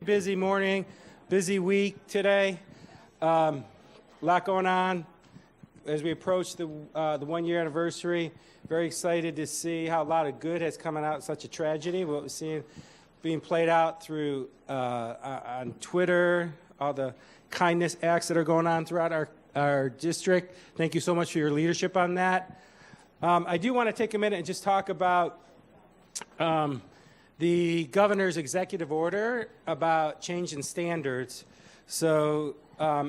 busy morning, busy week today. A lot going on as we approach the 1-year anniversary. Very excited to see how a lot of good has come out of such a tragedy. What we're seeing being played out through on Twitter, all the kindness acts that are going on throughout our district. Thank you so much for your leadership on that. I do want to take a minute and just talk about the governor's executive order about change in standards. So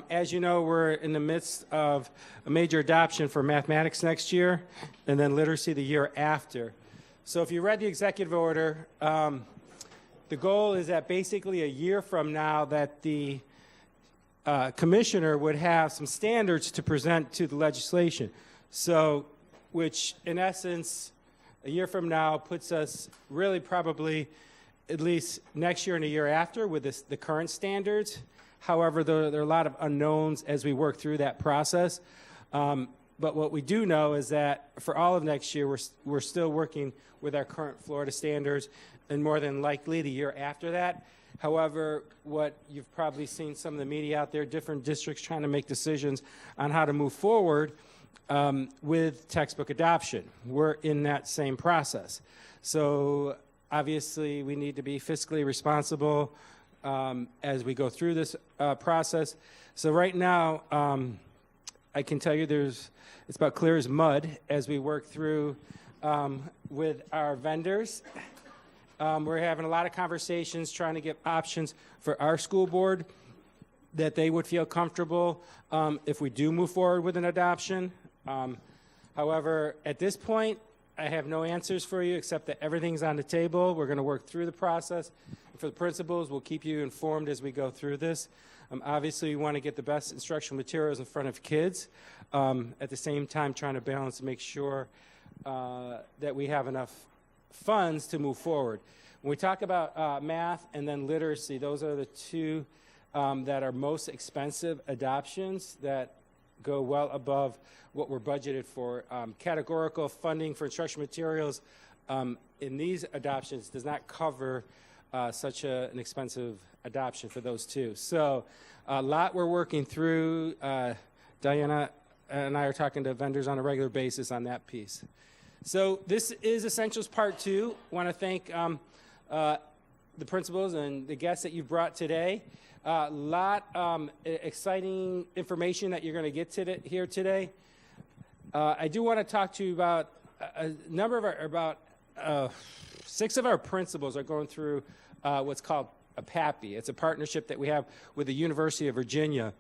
as you know, we're in the midst of a major adoption for mathematics next year and then literacy the year after. So if you read the executive order, the goal is that basically a year from now that the commissioner would have some standards to present to the legislation. So, which in essence, a year from now puts us really probably at least next year and a year after with the current standards. However, there are a lot of unknowns as we work through that process. But what we do know is that for all of next year, we're still working with our current Florida standards, and more than likely the year after that. However, what you've probably seen some of the media out there, different districts trying to make decisions on how to move forward with textbook adoption. We're in that same process. So obviously we need to be fiscally responsible as we go through this process. So right now, I can tell you it's about clear as mud as we work through with our vendors. We're having a lot of conversations trying to get options for our school board that they would feel comfortable if we do move forward with an adoption. However, at this point, I have no answers for you except that everything's on the table. We're going to work through the process. And for the principals, we'll keep you informed as we go through this. Obviously, we want to get the best instructional materials in front of kids. At the same time, trying to balance to make sure that we have enough funds to move forward. When we talk about math and then literacy, those are the two that are most expensive adoptions that go well above what we're budgeted for. Categorical funding for instructional materials in these adoptions does not cover such an expensive adoption for those two. So a lot we're working through. Diana and I are talking to vendors on a regular basis on that piece. So this is Essentials Part 2. I want to thank the principals and the guests that you've brought today. A lot exciting information that you're going to get here today. I do want to talk to you about a number of about 6 of our principals are going through what's called a PAPI. It's a partnership that we have with the University of Virginia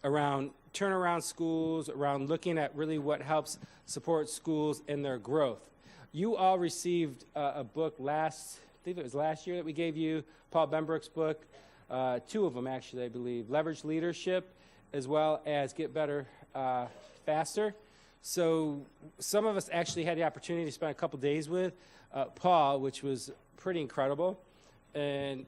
around turnaround schools, around looking at really what helps support schools in their growth. You all received a book I think it was last year that we gave you, Paul Benbrook's book, 2 of them actually, I believe, Leverage Leadership, as well as Get Better Faster. So some of us actually had the opportunity to spend a couple days with Paul, which was pretty incredible. And,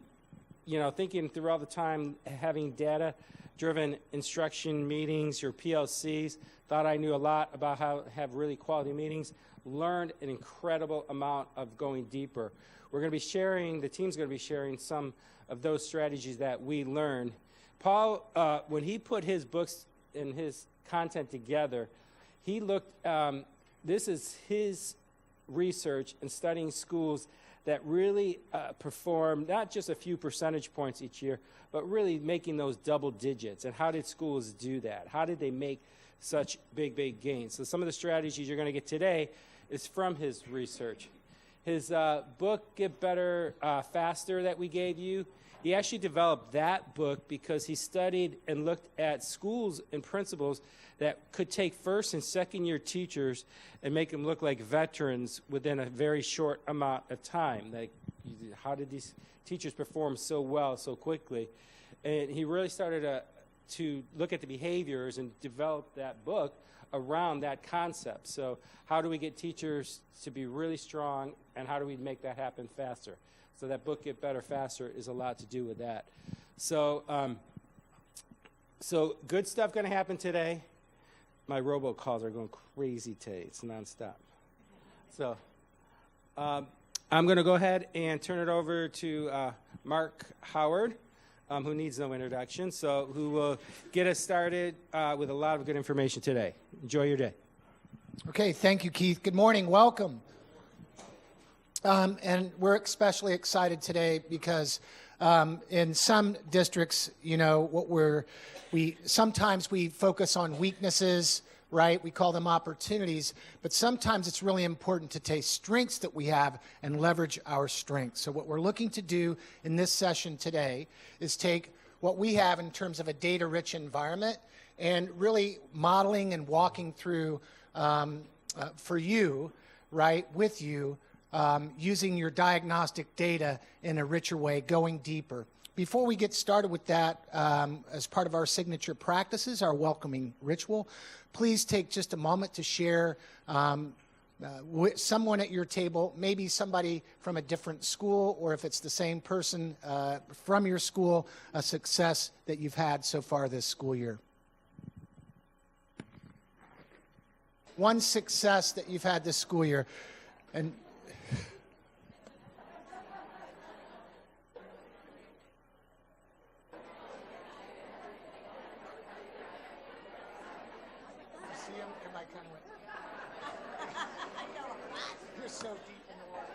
you know, thinking through all the time, having data-driven instruction meetings, your PLCs, thought I knew a lot about how to have really quality meetings, learned an incredible amount of going deeper. We're going to be sharing, the team's going to be sharing some of those strategies that we learned. Paul, when he put his books and his content together, he looked, this is his research and studying schools that really perform not just a few percentage points each year, but really making those double digits. And how did schools do that? How did they make such big, big gains? So some of the strategies you're going to get today is from his research. His book, Get Better Faster, that we gave you, he actually developed that book because he studied and looked at schools and principals that could take first and second year teachers and make them look like veterans within a very short amount of time. Like, how did these teachers perform so well so quickly? And he really started to look at the behaviors and develop that book around that concept. So how do we get teachers to be really strong, and how do we make that happen faster? So that book, Get Better Faster, is a lot to do with that. So so good stuff going to happen today. My robocalls are going crazy today. It's nonstop. So I'm going to go ahead and turn it over to Mark Howard. who needs no introduction, so who will get us started with a lot of good information today. Enjoy your day. Okay, thank you, Keith. Good morning. Welcome. And we're especially excited today because in some districts, you know, sometimes we focus on weaknesses, right? We call them opportunities, but sometimes it's really important to take strengths that we have and leverage our strengths. So what we're looking to do in this session today is take what we have in terms of a data-rich environment and really modeling and walking through for you, right, with you, using your diagnostic data in a richer way, going deeper. Before we get started with that, as part of our signature practices, our welcoming ritual, please take just a moment to share with someone at your table, maybe somebody from a different school, or if it's the same person from your school, a success that you've had so far this school year. One success that you've had this school year. And see him? Everybody kind of went. You're so deep in the water.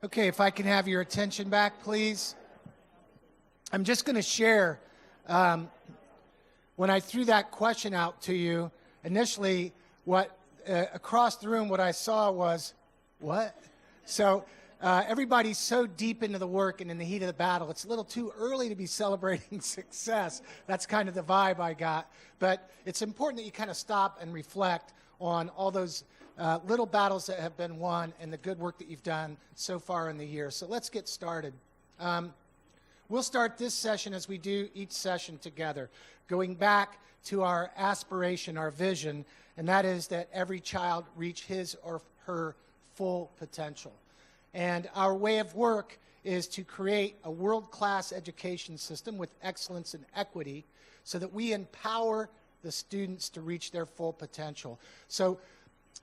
Okay, if I can have your attention back, please. I'm just going to share, when I threw that question out to you, initially, across the room, what I saw was, what? So everybody's so deep into the work and in the heat of the battle, it's a little too early to be celebrating success. That's kind of the vibe I got. But it's important that you kind of stop and reflect on all those little battles that have been won and the good work that you've done so far in the year. So let's get started. We'll start this session as we do each session together, going back to our aspiration, our vision, and that is that every child reach his or her full potential. And our way of work is to create a world-class education system with excellence and equity so that we empower the students to reach their full potential. So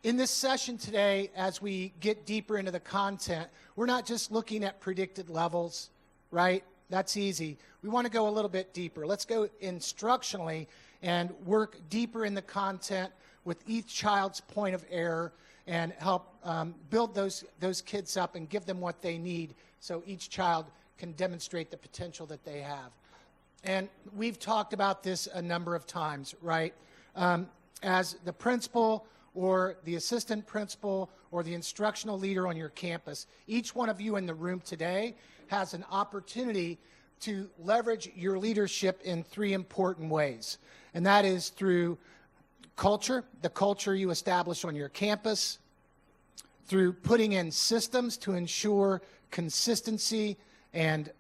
in this session today, as we get deeper into the content, we're not just looking at predicted levels, right? That's easy. We want to go a little bit deeper. Let's go instructionally and work deeper in the content with each child's point of error and help build those kids up and give them what they need so each child can demonstrate the potential that they have. And we've talked about this a number of times, right? As the principal or the assistant principal or the instructional leader on your campus, each one of you in the room today has an opportunity to leverage your leadership in three important ways. And that is through culture, the culture you establish on your campus, through putting in systems to ensure consistency and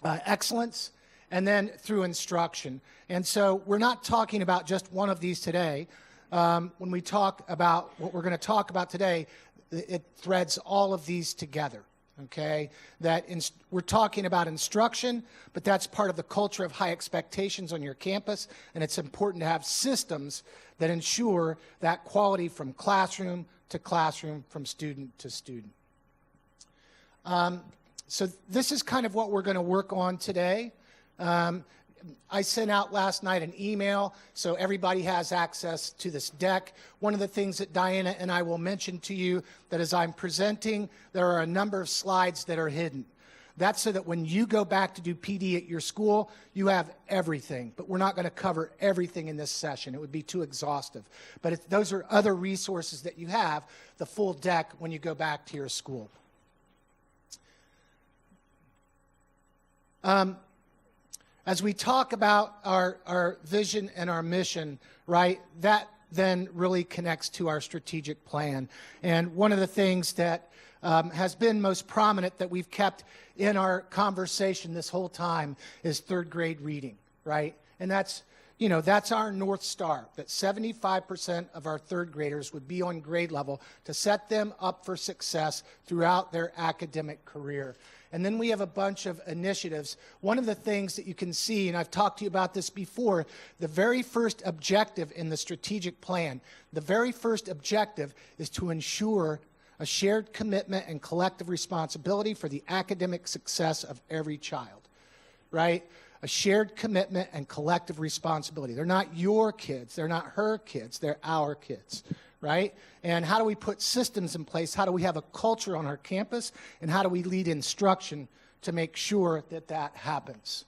excellence, and then through instruction. And so we're not talking about just one of these today. When we talk about what we're going to talk about today, it threads all of these together, okay? We're talking about instruction, but that's part of the culture of high expectations on your campus, and it's important to have systems that ensure that quality from classroom to classroom, from student to student. So this is kind of what we're going to work on today. I sent out last night an email so everybody has access to this deck. One of the things that Diana and I will mention to you that as I'm presenting, there are a number of slides that are hidden. That's so that when you go back to do PD at your school, you have everything. But we're not going to cover everything in this session. It would be too exhaustive. But those are other resources that you have, the full deck, when you go back to your school. As we talk about our vision and our mission, right, that then really connects to our strategic plan. And one of the things that has been most prominent that we've kept in our conversation this whole time is third grade reading, right? And that's, you know, that's our North Star, that 75% of our third graders would be on grade level to set them up for success throughout their academic career. And then we have a bunch of initiatives. One of the things that you can see, and I've talked to you about this before, the very first objective in the strategic plan, the very first objective is to ensure a shared commitment and collective responsibility for the academic success of every child, right? A shared commitment and collective responsibility. They're not your kids. They're not her kids. They're our kids, right? And how do we put systems in place? How do we have a culture on our campus? And how do we lead instruction to make sure that that happens?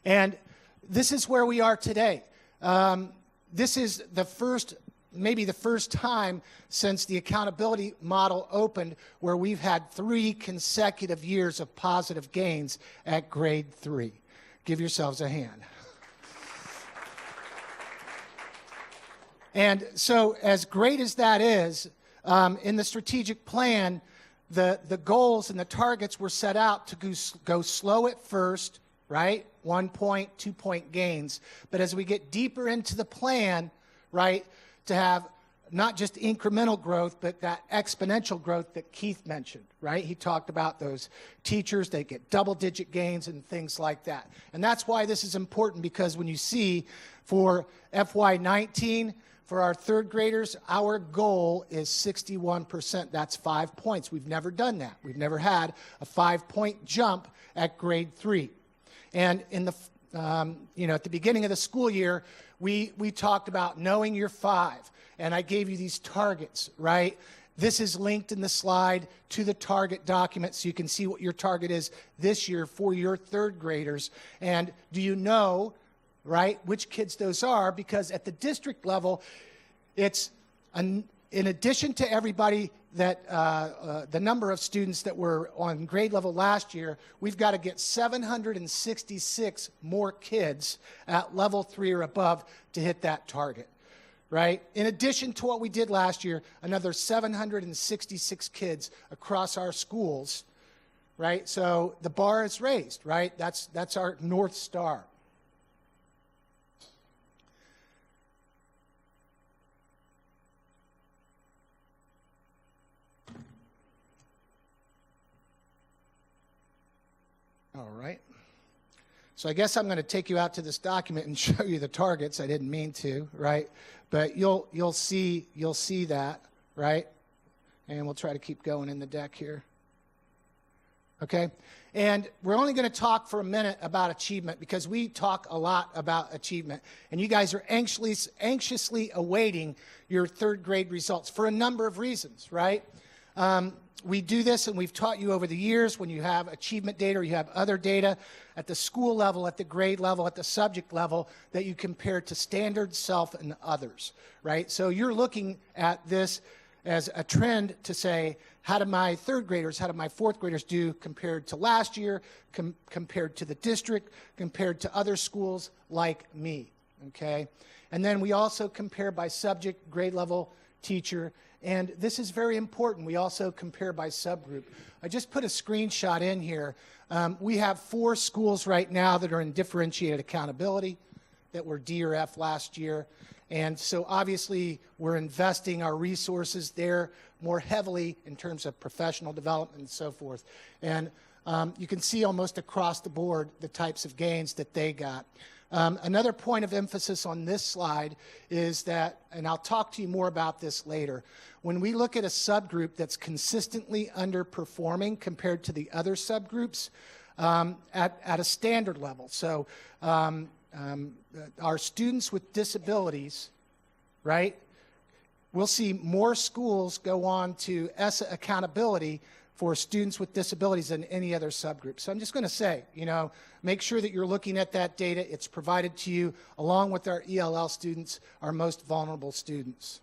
And this is where we are today. This is the first, maybe the first time since the accountability model opened where we've had 3 consecutive years of positive gains at grade 3. Give yourselves a hand. And so as great as that is, in the strategic plan, the goals and the targets were set out to go slow at first, right? 1 point, 2 point gains. But as we get deeper into the plan, right, to have not just incremental growth, but that exponential growth that Keith mentioned, right? He talked about those teachers, they get double-digit gains and things like that. And that's why this is important, because when you see for FY19, for our third graders, our goal is 61%. That's 5 points. We've never done that. We've never had a 5-point jump at grade 3. And in the, at the beginning of the school year, we talked about knowing your 5. And I gave you these targets, right? This is linked in the slide to the target document so you can see what your target is this year for your third graders. And do you know, right, which kids those are? Because at the district level, it's in addition to everybody that the number of students that were on grade level last year, we've got to get 766 more kids at level 3 or above to hit that target. Right? In addition to what we did last year, another 766 kids across our schools, right? So the bar is raised, right? That's our North Star. All right. So I guess I'm going to take you out to this document and show you the targets. I didn't mean to, right? But you'll see that, right? And we'll try to keep going in the deck here. Okay? And we're only going to talk for a minute about achievement because we talk a lot about achievement. And you guys are anxiously awaiting your third grade results for a number of reasons, right? We do this, and we've taught you over the years, when you have achievement data or you have other data at the school level, at the grade level, at the subject level, that you compare to standard, self, and others, right? So you're looking at this as a trend to say, how do my third graders, how do my fourth graders do compared to last year, compared to the district, compared to other schools like me, okay? And then we also compare by subject, grade level, teacher, and this is very important. We also compare by subgroup. I just put a screenshot in here. We have 4 schools right now that are in differentiated accountability that were D or F last year. And so obviously we're investing our resources there more heavily in terms of professional development and so forth. And you can see almost across the board the types of gains that they got. Another point of emphasis on this slide is that, and I'll talk to you more about this later, when we look at a subgroup that's consistently underperforming compared to the other subgroups, at a standard level. So our students with disabilities, right, we'll see more schools go on to ESSA accountability for students with disabilities than any other subgroup. So I'm just going to say, make sure that you're looking at that data. It's provided to you along with our ELL students, our most vulnerable students.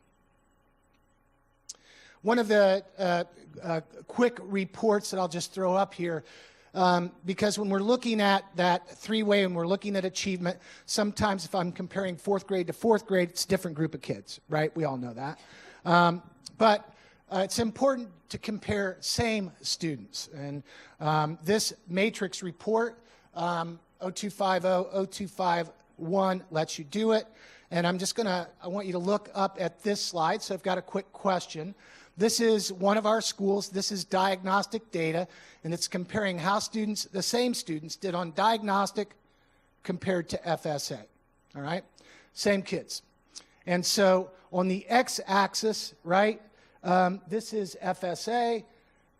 One of the quick reports that I'll just throw up here, because when we're looking at that three-way and we're looking at achievement, sometimes if I'm comparing fourth grade to fourth grade, it's a different group of kids, right? We all know that. But it's important to compare same students. And this matrix report, 0250, 0251 lets you do it. And I want you to look up at this slide. So I've got a quick question. This is one of our schools. This is diagnostic data, and it's comparing how the same students did on diagnostic compared to FSA, all right? Same kids. And so on the x-axis, right, this is FSA,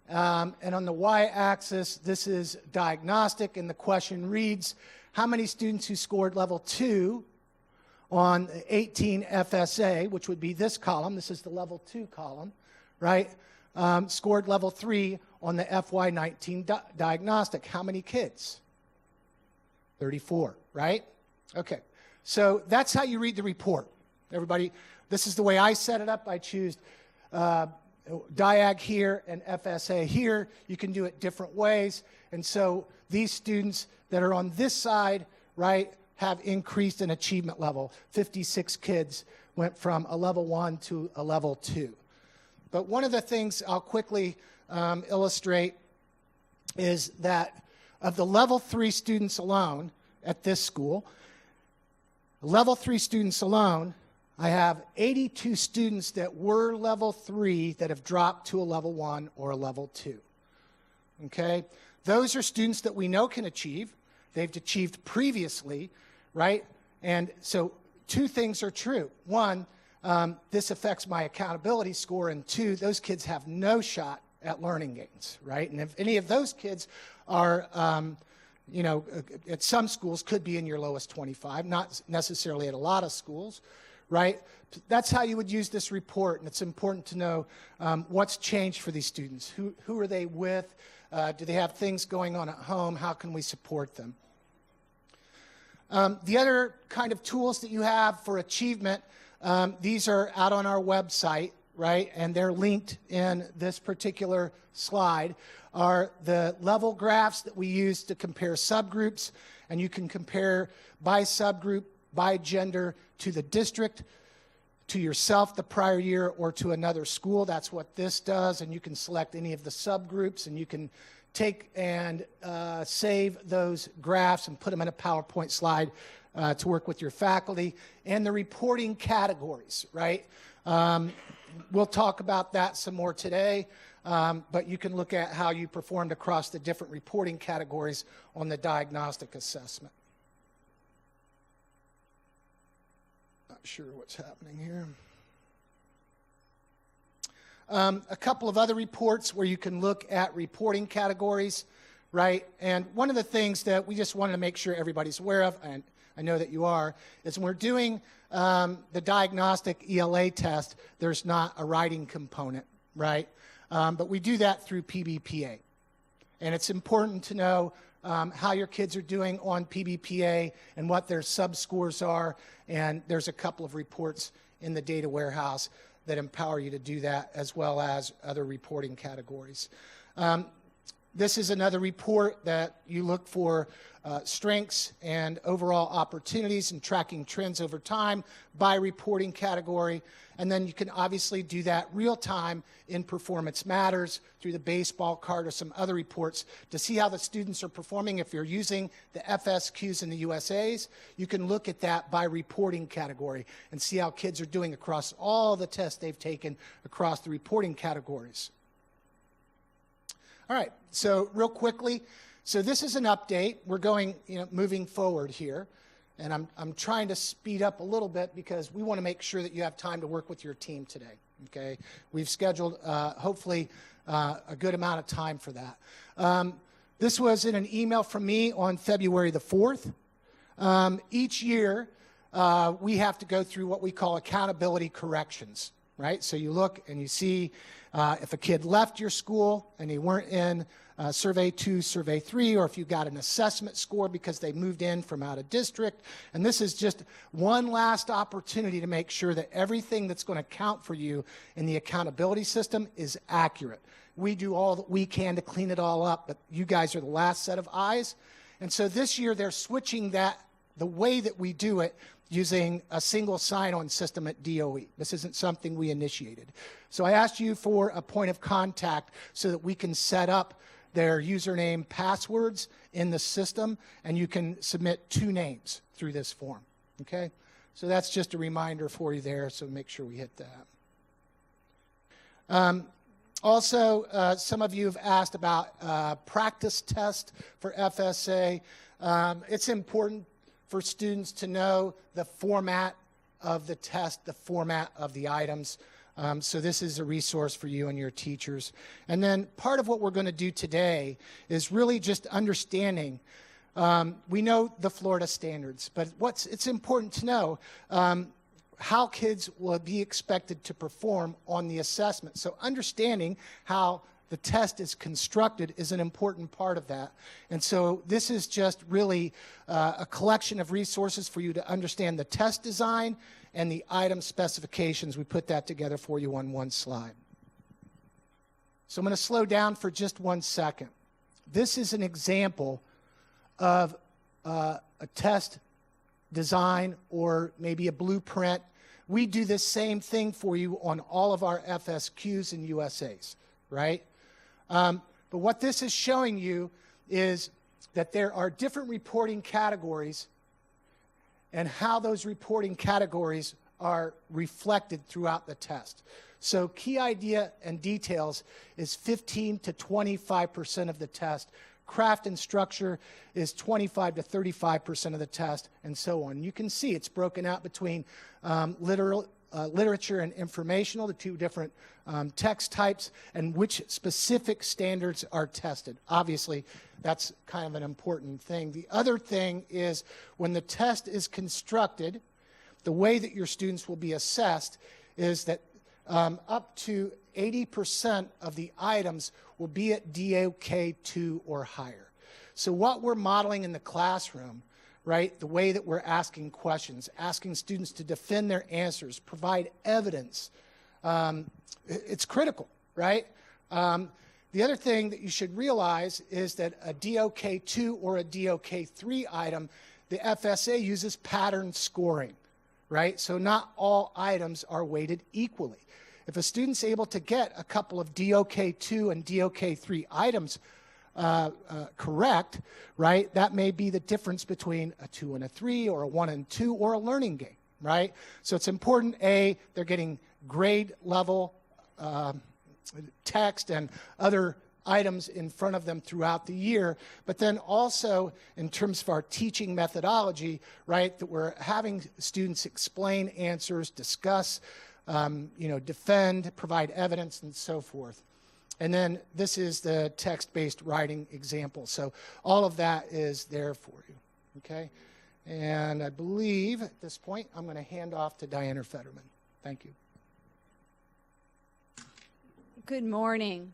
and on the y-axis, this is diagnostic, and the question reads, how many students who scored level 2 on 18 FSA, which would be this column, this is the level 2 column, right, scored level 3 on the FY19 diagnostic? How many kids? 34, right? Okay, so that's how you read the report. Everybody, this is the way I set it up. I choose diag here and FSA here. You can do it different ways. And so these students that are on this side, right, have increased in achievement level. 56 kids went from a level 1 to a level 2. But one of the things I'll quickly illustrate is that of the level 3 students alone at this school, level 3 students alone, I have 82 students that were level 3 that have dropped to a level 1 or a level 2. Okay? Those are students that we know can achieve. They've achieved previously, right? And so two things are true. One, this affects my accountability score, and two, those kids have no shot at learning gains, right? And if any of those kids are, at some schools could be in your lowest 25, not necessarily at a lot of schools, right? That's how you would use this report, and it's important to know what's changed for these students. Who are they with? Do they have things going on at home? How can we support them? The other kind of tools that you have for achievement, these are out on our website, right? And they're linked in this particular slide, are the level graphs that we use to compare subgroups. And you can compare by subgroup, by gender, to the district, to yourself the prior year, or to another school. That's what this does. And you can select any of the subgroups, and you can take and save those graphs and put them in a PowerPoint slide to work with your faculty. And the reporting categories, right? We'll talk about that some more today, but you can look at how you performed across the different reporting categories on the diagnostic assessment. Not sure what's happening here. A couple of other reports where you can look at reporting categories, right? And one of the things that we just wanted to make sure everybody's aware of, and I know that you are, is when we're doing the diagnostic ELA test, there's not a writing component, right? But we do that through PBPA. And it's important to know how your kids are doing on PBPA and what their sub-scores are. And there's a couple of reports in the data warehouse that empower you to do that, as well as other reporting categories. This is another report that you look for strengths and overall opportunities and tracking trends over time by reporting category. And then you can obviously do that real time in Performance Matters through the baseball card or some other reports to see how the students are performing. If you're using the FSQs and the USAs, you can look at that by reporting category and see how kids are doing across all the tests they've taken across the reporting categories. All right, so real quickly, so this is an update. We're going, moving forward here, and I'm trying to speed up a little bit because we want to make sure that you have time to work with your team today, okay? We've scheduled, hopefully, a good amount of time for that. This was in an email from me on February the 4th. Each year, we have to go through what we call accountability corrections, right? So you look and you see if a kid left your school and they weren't in Survey 2, Survey 3, or if you got an assessment score because they moved in from out of district. And this is just one last opportunity to make sure that everything that's going to count for you in the accountability system is accurate. We do all that we can to clean it all up, but you guys are the last set of eyes. And so this year they're switching that, the way that we do it, using a single sign-on system at DOE. This isn't something we initiated. So I asked you for a point of contact so that we can set up their username passwords in the system, and you can submit 2 names through this form, okay? So that's just a reminder for you there, so make sure we hit that. Also, some of you have asked about practice test for FSA. It's important for students to know the format of the test, the format of the items. So this is a resource for you and your teachers. And then part of what we're going to do today is really just understanding. We know the Florida standards, but it's important to know how kids will be expected to perform on the assessment. So understanding how the test is constructed is an important part of that. And so this is just really a collection of resources for you to understand the test design and the item specifications. We put that together for you on one slide. So I'm going to slow down for just 1 second. This is an example of a test design or maybe a blueprint. We do the same thing for you on all of our FSQs and USAs, right? But what this is showing you is that there are different reporting categories and how those reporting categories are reflected throughout the test. So key idea and details is 15 to 25% of the test. Craft and structure is 25 to 35% of the test, and so on. You can see it's broken out between literature and informational, the 2 different text types, and which specific standards are tested. Obviously, that's kind of an important thing. The other thing is when the test is constructed, the way that your students will be assessed is that up to 80% of the items will be at DOK 2 or higher. So what we're modeling in the classroom, right, the way that we're asking questions, asking students to defend their answers, provide evidence, it's critical, right? The other thing that you should realize is that a DOK 2 or a DOK 3 item, the FSA uses pattern scoring, right? So not all items are weighted equally. If a student's able to get a couple of DOK 2 and DOK 3 items correct, right, that may be the difference between a 2 and a 3 or a 1 and 2 or a learning game, right? So it's important, A, they're getting grade level text and other items in front of them throughout the year, but then also in terms of our teaching methodology, right, that we're having students explain answers, discuss, defend, provide evidence, and so forth. And then this is the text-based writing example. So all of that is there for you, okay? And I believe at this point I'm going to hand off to Diana Fetterman. Thank you. Good morning.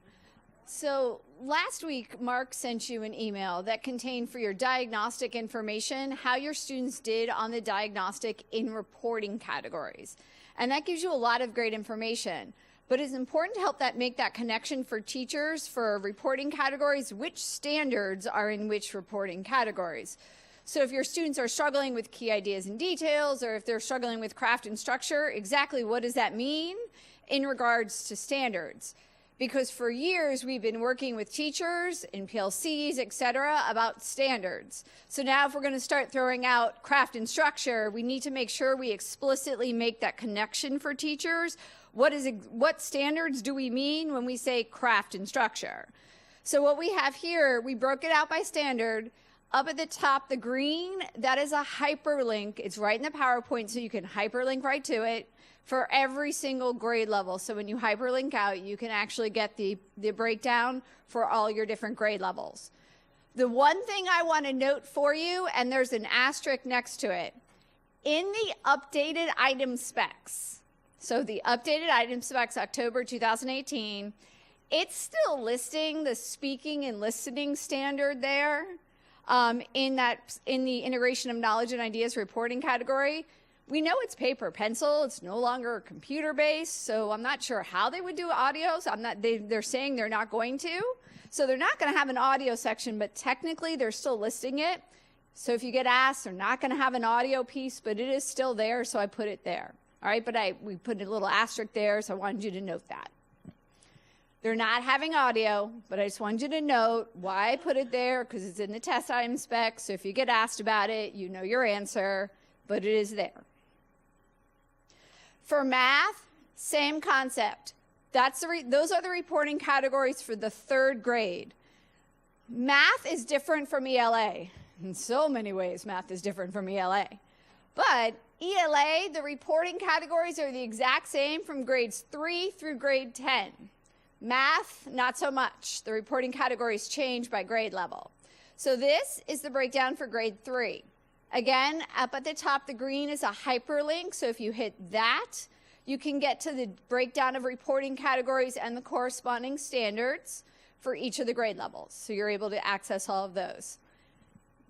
So last week, Mark sent you an email that contained for your diagnostic information how your students did on the diagnostic in reporting categories. And that gives you a lot of great information. But it's important to help make that connection for teachers for reporting categories, which standards are in which reporting categories. So if your students are struggling with key ideas and details, or if they're struggling with craft and structure, exactly what does that mean in regards to standards? Because for years we've been working with teachers in PLCs, et cetera, about standards. So now if we're going to start throwing out craft and structure, we need to make sure we explicitly make that connection for teachers. What standards do we mean when we say craft and structure? So what we have here, we broke it out by standard. Up at the top, the green, that is a hyperlink. It's right in the PowerPoint, so you can hyperlink right to it for every single grade level. So when you hyperlink out, you can actually get the breakdown for all your different grade levels. The one thing I want to note for you, and there's an asterisk next to it, in the updated item specs, so the updated item specs, October 2018, it's still listing the speaking and listening standard there in the integration of knowledge and ideas reporting category. We know it's paper pencil, it's no longer computer-based, so I'm not sure how they would do audio. So they're saying they're not going to. So they're not going to have an audio section, but technically they're still listing it. So if you get asked, they're not going to have an audio piece, but it is still there, so I put it there. All right, but we put a little asterisk there, so I wanted you to note that. They're not having audio, but I just wanted you to note why I put it there, because it's in the test item spec, so if you get asked about it, you know your answer, but it is there. For math, same concept. Those are the reporting categories for the 3rd grade. Math is different from ELA. In so many ways, math is different from ELA. But ELA, the reporting categories are the exact same from grades 3 through grade 10. Math, not so much. The reporting categories change by grade level. So this is the breakdown for grade 3. Again, up at the top, the green is a hyperlink. So if you hit that, you can get to the breakdown of reporting categories and the corresponding standards for each of the grade levels. So you're able to access all of those.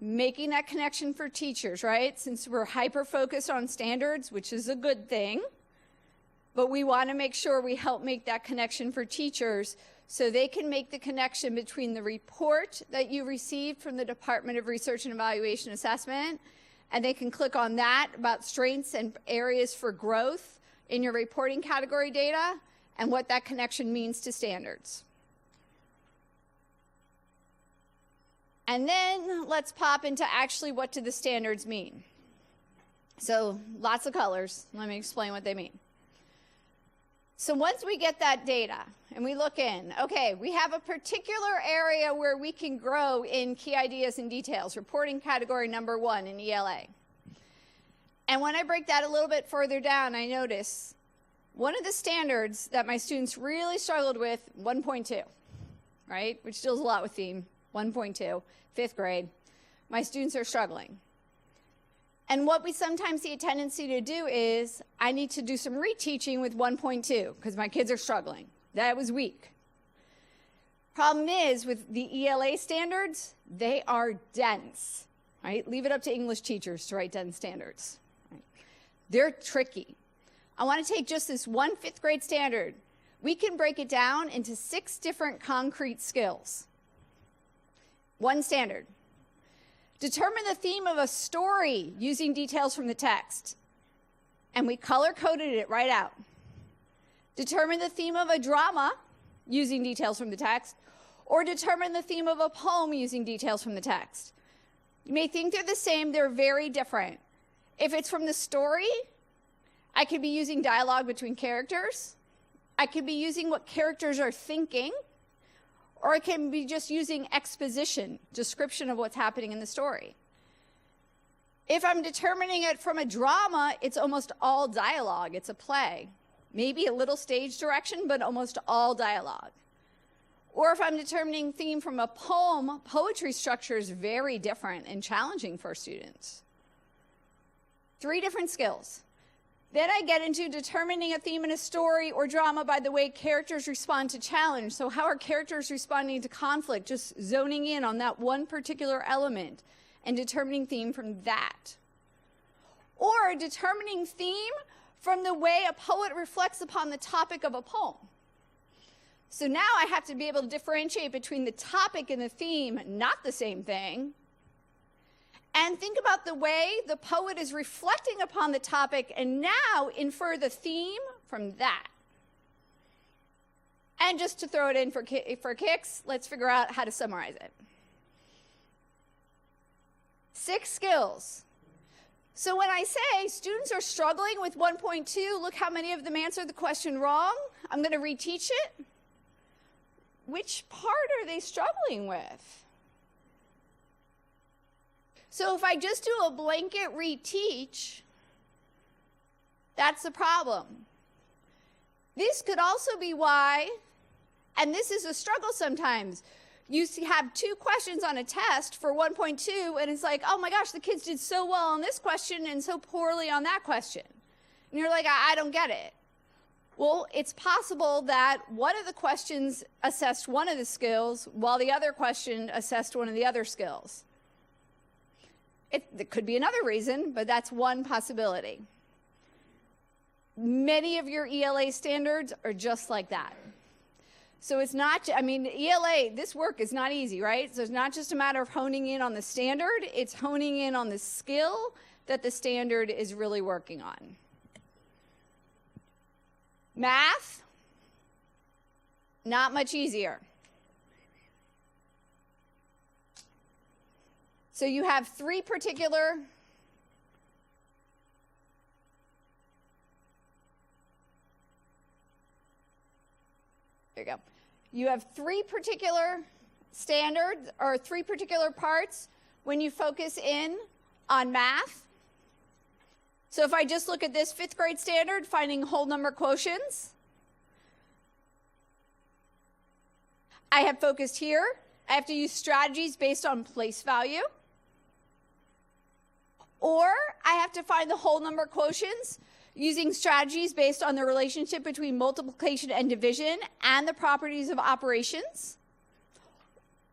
Making that connection for teachers, right? Since we're hyper-focused on standards, which is a good thing, but we want to make sure we help make that connection for teachers so they can make the connection between the report that you received from the Department of Research and Evaluation Assessment, and they can click on that about strengths and areas for growth in your reporting category data and what that connection means to standards. And then let's pop into actually what do the standards mean. So lots of colors. Let me explain what they mean. So once we get that data and we look in, okay, we have a particular area where we can grow in key ideas and details, reporting category number 1 in ELA. And when I break that a little bit further down, I notice one of the standards that my students really struggled with, 1.2, right, which deals a lot with theme, 1.2, 5th grade. My students are struggling. And what we sometimes see a tendency to do is, I need to do some reteaching with 1.2 because my kids are struggling. That was weak. Problem is, with the ELA standards, they are dense, right? Leave it up to English teachers to write dense standards. Right? They're tricky. I want to take just this one 5th grade standard. We can break it down into 6 different concrete skills. One standard. Determine the theme of a story using details from the text. And we color-coded it right out. Determine the theme of a drama using details from the text, or determine the theme of a poem using details from the text. You may think they're the same, they're very different. If it's from the story, I could be using dialogue between characters. I could be using what characters are thinking, or I can be just using exposition, description of what's happening in the story. If I'm determining it from a drama, it's almost all dialogue. It's a play. Maybe a little stage direction, but almost all dialogue. Or if I'm determining theme from a poem, poetry structure is very different and challenging for students. 3 different skills. Then I get into determining a theme in a story or drama by the way characters respond to challenge. So how are characters responding to conflict? Just zoning in on that one particular element and determining theme from that. Or determining theme from the way a poet reflects upon the topic of a poem. So now I have to be able to differentiate between the topic and the theme, not the same thing. And think about the way the poet is reflecting upon the topic and now infer the theme from that. And just to throw it in for kicks, let's figure out how to summarize it. 6 skills. So when I say students are struggling with 1.2, look how many of them answered the question wrong. I'm going to reteach it. Which part are they struggling with? So if I just do a blanket reteach, that's the problem. This could also be why, and this is a struggle sometimes, you have 2 questions on a test for 1.2, and it's like, oh my gosh, the kids did so well on this question and so poorly on that question. And you're like, I don't get it. Well, it's possible that one of the questions assessed one of the skills while the other question assessed one of the other skills. It could be another reason, but that's one possibility. Many of your ELA standards are just like that. So it's not, I mean, ELA, this work is not easy, right? So it's not just a matter of honing in on the standard, it's honing in on the skill that the standard is really working on. Math, not much easier. So you have 3 particular there you go. You have 3 particular standards or 3 particular parts when you focus in on math. So if I just look at this 5th grade standard, finding whole number quotients, I have focused here. I have to use strategies based on place value. Or I have to find the whole number quotients using strategies based on the relationship between multiplication and division and the properties of operations.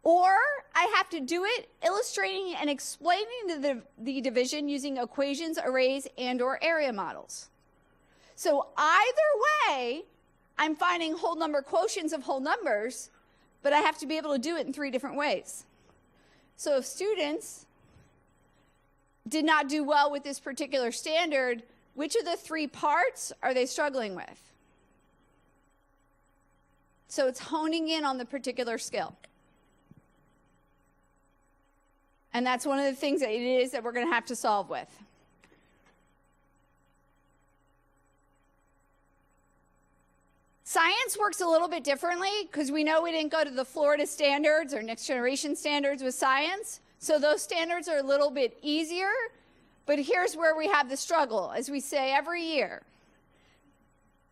Or I have to do it illustrating and explaining the division using equations, arrays, and/or area models. So either way, I'm finding whole number quotients of whole numbers, but I have to be able to do it in 3 different ways. So if students did not do well with this particular standard, which of the 3 parts are they struggling with? So it's honing in on the particular skill. And that's one of the things that it is that we're going to have to solve with. Science works a little bit differently because we know we didn't go to the Florida standards or next generation standards with science. So those standards are a little bit easier. But here's where we have the struggle, as we say every year.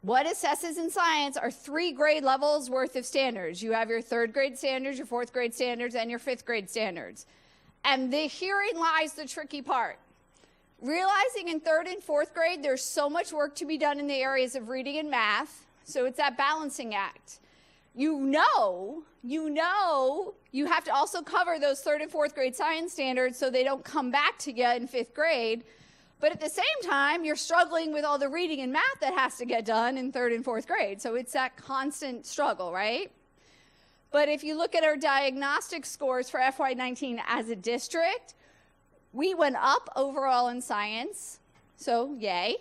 What assesses in science are 3 grade levels worth of standards. You have your 3rd grade standards, your 4th grade standards, and your 5th grade standards. And herein lies the tricky part. Realizing in 3rd and 4th grade, there's so much work to be done in the areas of reading and math. So it's that balancing act. You know you have to also cover those 3rd and 4th grade science standards so they don't come back to you in 5th grade. But at the same time, you're struggling with all the reading and math that has to get done in 3rd and 4th grade. So it's that constant struggle, right? But if you look at our diagnostic scores for FY19 as a district, we went up overall in science, so yay.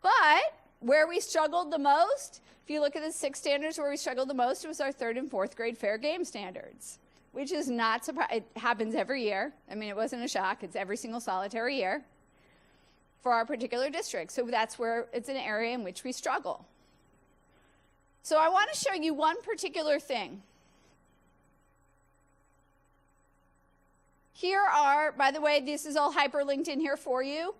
But where we struggled the most, if you look at the 6 standards where we struggled the most, it was our 3rd and 4th grade fair game standards, which is not surprising. It happens every year. I mean, it wasn't a shock. It's every single solitary year for our particular district. So that's where it's an area in which we struggle. So I want to show you one particular thing. Here are, by the way, this is all hyperlinked in here for you.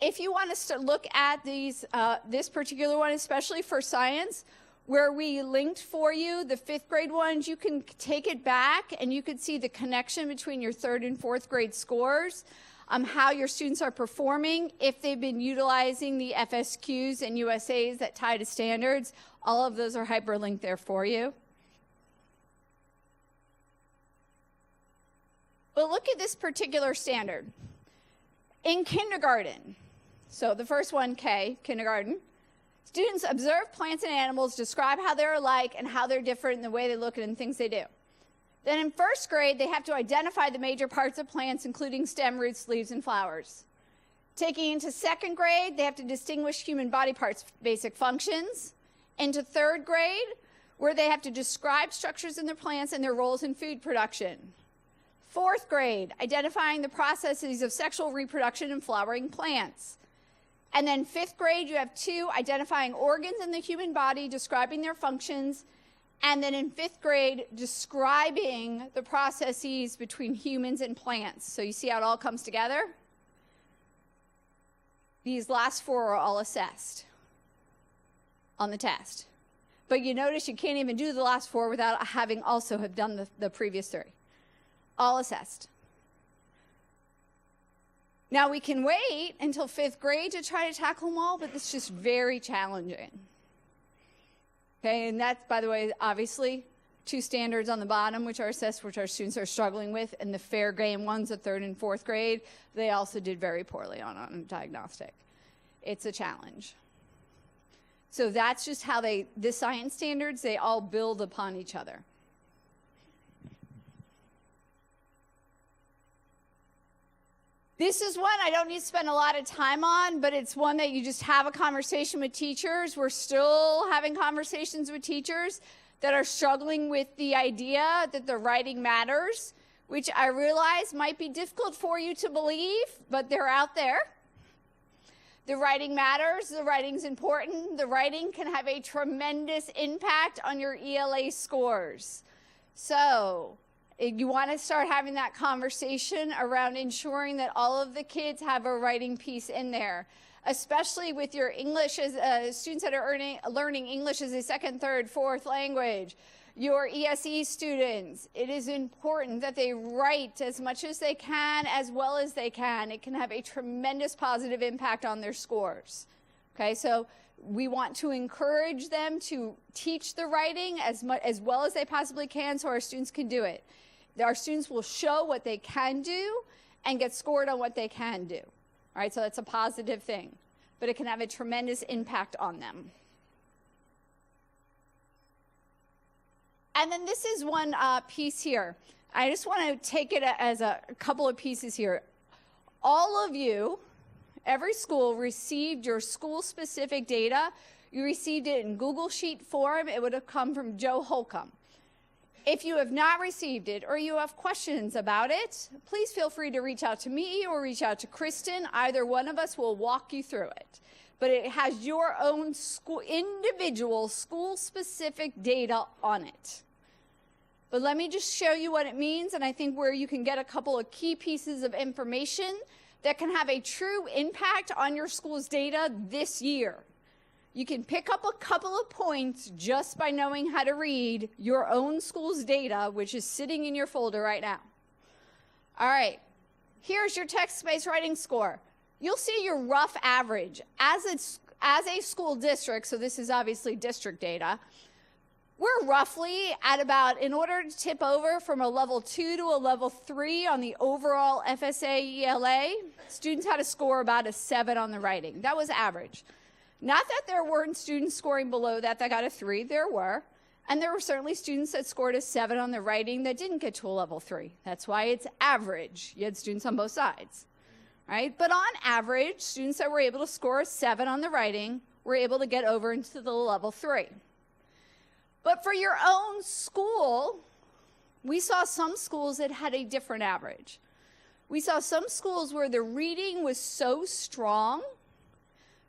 If you want to look at these, this particular one, especially for science, where we linked for you the 5th grade ones, you can take it back and you can see the connection between your 3rd and 4th grade scores, how your students are performing, if they've been utilizing the FSQs and USAs that tie to standards. All of those are hyperlinked there for you. But look at this particular standard. In kindergarten, so the first one, K, kindergarten, students observe plants and animals, describe how they're alike and how they're different in the way they look at it and things they do. Then in 1st grade, they have to identify the major parts of plants, including stem, roots, leaves, and flowers. Taking into 2nd grade, they have to distinguish human body parts' basic functions. Into 3rd grade, where they have to describe structures in their plants and their roles in food production. 4th grade, identifying the processes of sexual reproduction in flowering plants. And then 5th grade, you have 2, identifying organs in the human body, describing their functions. And then in 5th grade, describing the processes between humans and plants. So you see how it all comes together? These last 4 are all assessed on the test. But you notice you can't even do the last 4 without having also have done the previous 3. All assessed. Now we can wait until 5th grade to try to tackle them all, but it's just very challenging. Okay, and that's, by the way, obviously 2 standards on the bottom, which are assessed, which our students are struggling with, and the fair game ones, the 3rd and 4th grade, they also did very poorly on diagnostic. It's a challenge. So that's just how the science standards, they all build upon each other. This is one I don't need to spend a lot of time on, but it's one that you just have a conversation with teachers. We're still having conversations with teachers that are struggling with the idea that the writing matters, which I realize might be difficult for you to believe, but they're out there. The writing matters, the writing's important, the writing can have a tremendous impact on your ELA scores. So, you want to start having that conversation around ensuring that all of the kids have a writing piece in there, especially with your English as students that are learning English as a 2nd, 3rd, 4th language. Your ESE students, it is important that they write as much as they can, as well as they can. It can have a tremendous positive impact on their scores. Okay, so we want to encourage them to teach the writing as well as they possibly can so our students can do it. Our students will show what they can do and get scored on what they can do. All right, so that's a positive thing, but it can have a tremendous impact on them. And then this is one piece here. I just want to take it as a couple of pieces here. All of you, every school received your school-specific data. You received it in Google Sheet form. It would have come from Joe Holcomb. If you have not received it or you have questions about it, please feel free to reach out to me or reach out to Kristen. Either one of us will walk you through it. But it has your own individual school-specific data on it. But let me just show you what it means, and I think where you can get a couple of key pieces of information that can have a true impact on your school's data this year. You can pick up a couple of points just by knowing how to read your own school's data, which is sitting in your folder right now. All right, here's your text-based writing score. You'll see your rough average. As a school district, so this is obviously district data, we're roughly at about, in order to tip over from a level 2 to a level 3 on the overall FSA ELA, students had to score about a 7 on the writing. That was average. Not that there weren't students scoring below that got a 3, there were. And there were certainly students that scored a 7 on the writing that didn't get to a level 3. That's why it's average. You had students on both sides, right? But on average, students that were able to score a 7 on the writing were able to get over into the level 3. But for your own school, we saw some schools that had a different average. We saw some schools where the reading was so strong,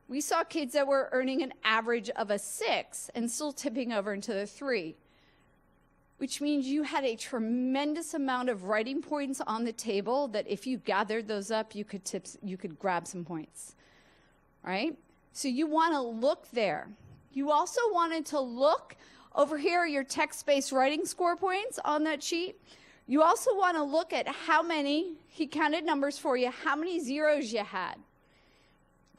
we saw kids that were earning an average of a 6 and still tipping over into the 3, which means you had a tremendous amount of writing points on the table that if you gathered those up, you could grab some points, right? So you want to look there. You also wanted to look over here, your text-based writing score points on that sheet. You also want to look at how many, he counted numbers for you, how many zeros you had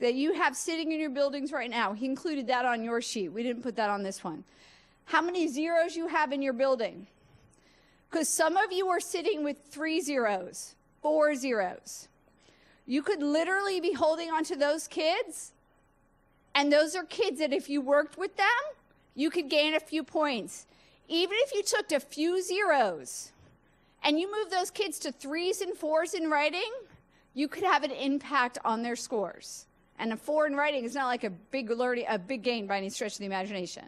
that you have sitting in your buildings right now. He included that on your sheet. We didn't put that on this one. How many zeros you have in your building. Because some of you are sitting with 3 zeros, 4 zeros. You could literally be holding on to those kids, and those are kids that if you worked with them, you could gain a few points. Even if you took a few zeros and you moved those kids to 3s and 4s in writing, you could have an impact on their scores. And a 4 in writing is not like a big gain by any stretch of the imagination.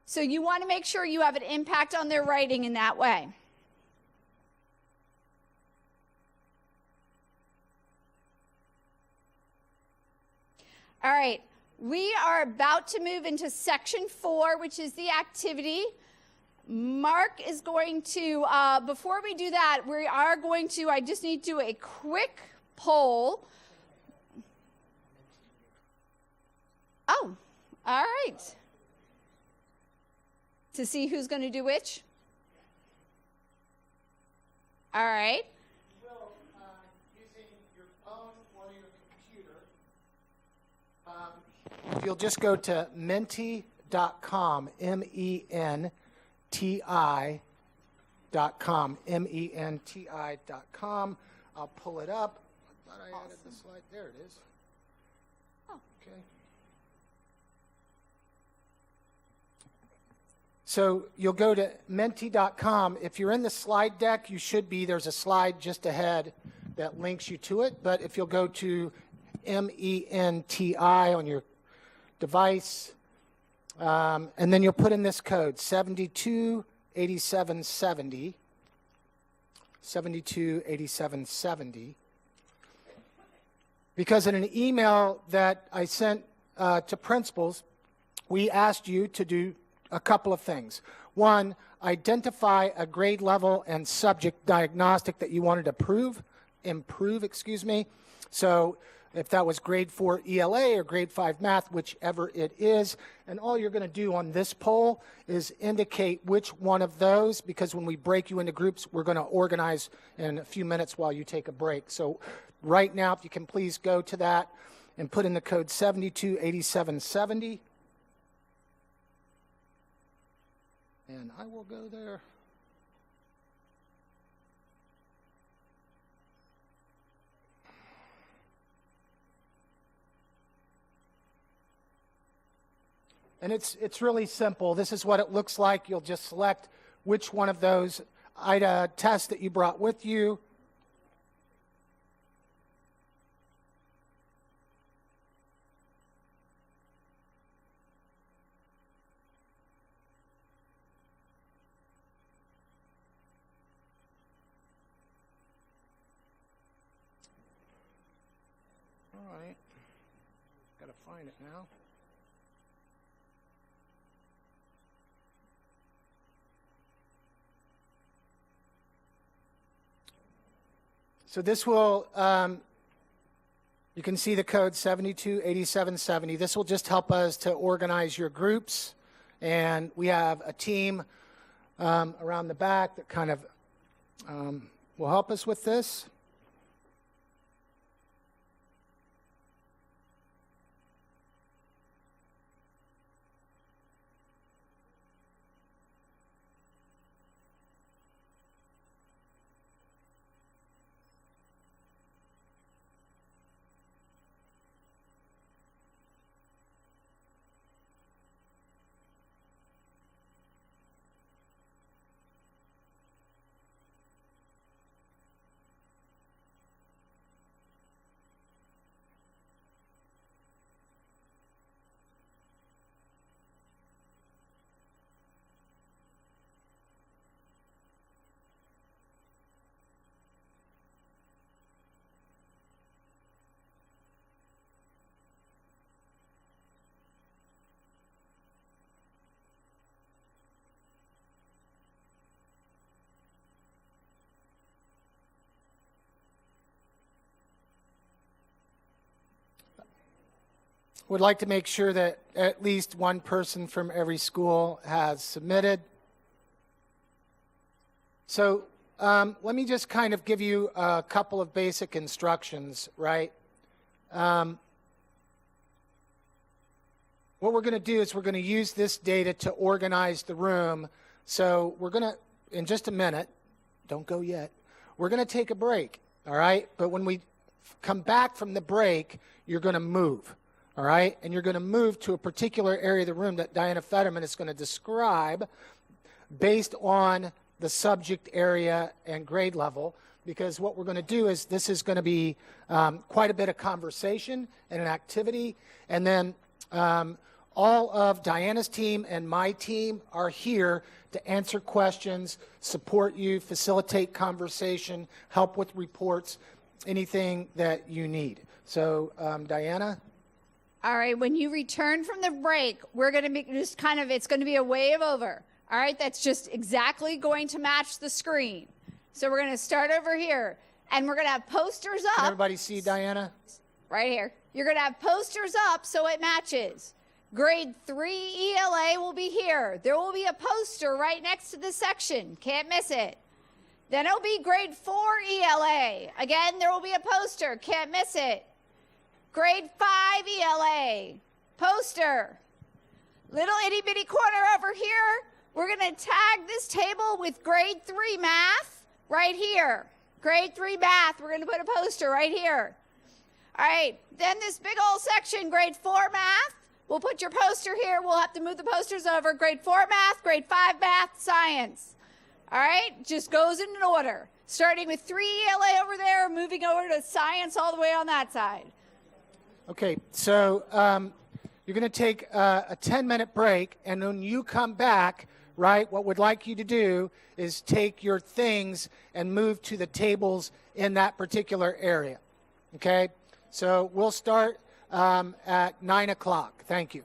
So you want to make sure you have an impact on their writing in that way. All right. We are about to move into section 4, which is the activity. Mark is going to, before we do that, I just need to do a quick poll. Oh, all right. to see who's going to do which? All right. Will, using your phone or your computer, if you'll just go to menti.com, menti.com, menti.com. I'll pull it up. I thought I added the slide. There it is. Oh. Okay. So you'll go to menti.com. If you're in the slide deck, you should be. There's a slide just ahead that links you to it. But if you'll go to MENTI on your device, and then you'll put in this code, 728770, 728770. Because in an email that I sent to principals, we asked you to do a couple of things. One, identify a grade level and subject diagnostic that you wanted to improve. So if that was grade 4 ELA or grade 5 math, whichever it is. And all you're going to do on this poll is indicate which one of those, because when we break you into groups, we're going to organize in a few minutes while you take a break. So right now, if you can please go to that and put in the code 728770. And I will go there. And it's really simple. This is what it looks like. You'll just select which one of those IDA tests that you brought with you. All right. Got to find it now. So this will, you can see the code 728770. This will just help us to organize your groups. And we have a team around the back that kind of will help us with this. Would like to make sure that at least one person from every school has submitted. So let me just kind of give you a couple of basic instructions, right? What we're going to do is we're going to use this data to organize the room. So we're going to, in just a minute, don't go yet, we're going to take a break, all right? But when we come back from the break, you're going to move. All right, and you're going to move to a particular area of the room that Diana Fetterman is going to describe based on the subject area and grade level, because what we're going to do is this is going to be quite a bit of conversation and an activity, and then all of Diana's team and my team are here to answer questions, support you, facilitate conversation, help with reports, anything that you need. So, Diana? All right, when you return from the break, we're going to be just kind of, it's going to be a wave over. All right, that's just exactly going to match the screen. So we're going to start over here, and we're going to have posters up. Can everybody see Diana? Right here. You're going to have posters up so it matches. Grade 3 ELA will be here. There will be a poster right next to the section. Can't miss it. Then it'll be grade 4 ELA. Again, there will be a poster. Can't miss it. Grade 5 ELA. Poster. Little itty bitty corner over here. We're going to tag this table with grade 3 math right here. Grade 3 math. We're going to put a poster right here. All right. Then this big old section, grade 4 math. We'll put your poster here. We'll have to move the posters over. Grade 4 math, grade 5 math, science. All right? Just goes in order. Starting with 3 ELA over there, moving over to science all the way on that side. Okay, so you're going to take a 10-minute break, and when you come back, right, what we'd like you to do is take your things and move to the tables in that particular area. Okay? So we'll start at 9 o'clock. Thank you.